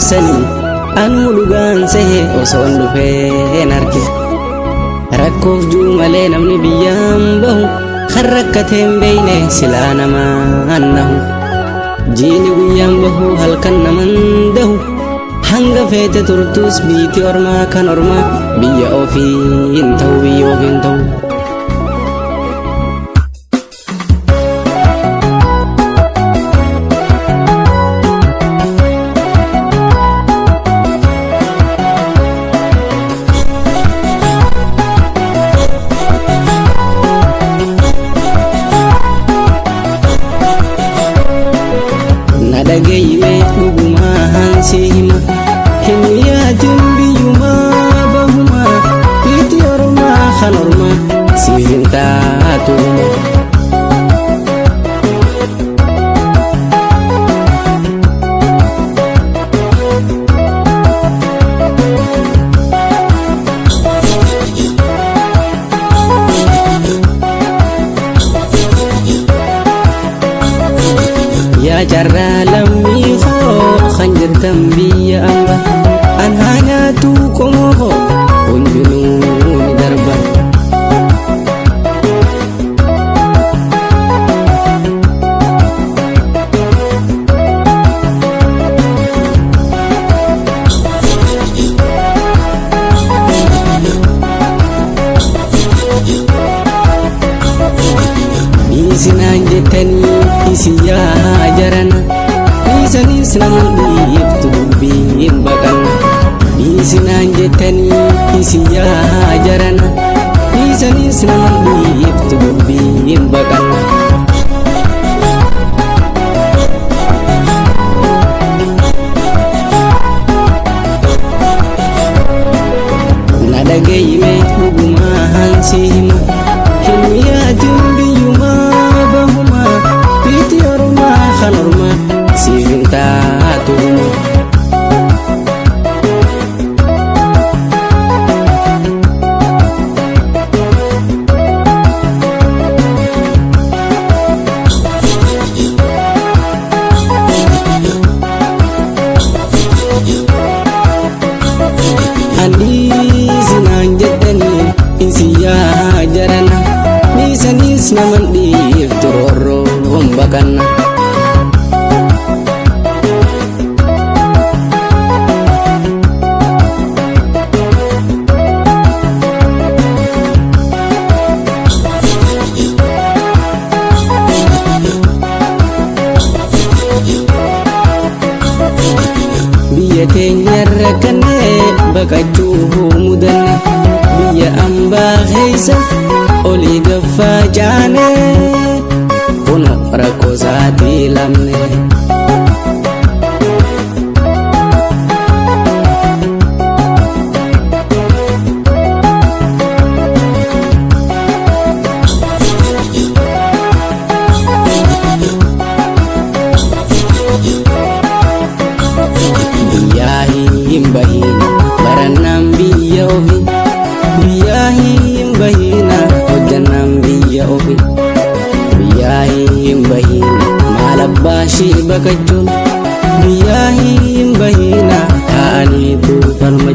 dabarsanii anuu dhugaan sehe osoon dhufeen arge. Rakkoof juu malee namni biyyaan bahu kan rakkateen beeyne silaa namaan nahu. Jiini guyyaan bahu halkan naman dahu hanga feete turtus biiti ormaa kan ormaa biyya ofii hin ta'u biyya ofii hin ta'u. Nadagayme dhugumaan si hima hin yaadin biyyumaa bahumaa biiti ormaa kan ormaa siif hin taatu. Yaa jarraa lammii koo kan jirtan biyya amba an haa nyaatu qomoo koo hundinuu ni darba. Isinaan jettanii isi yaa jarana isanis naman dhiiftu dubbiin baqanna. Isinaan jettanii isi yaa jarana isanis naman dhiiftu dubbiin baqanna. Nadagayme dhugumaan si hima hin yaadin biyyumaa bahumaa biiti ormaa kan ormaa siif hin taatu. Isinaan jettanii isi yaa jarana isanis naman dhiiftu roorroon baqanna. Biyya teenya rakkannee baqachuu mudanne biyya ambaa keessa olii gaffaa jaanee kuno rakkoo isaatii lamne. Biyyaa hin bahina barannaan biyya ofii biyyaa hin bahina hojjannaan biyya ofii biyyaa hin bahina maal abbaa ishii baqachuun biyyaa hin bahina taa'aniitu falma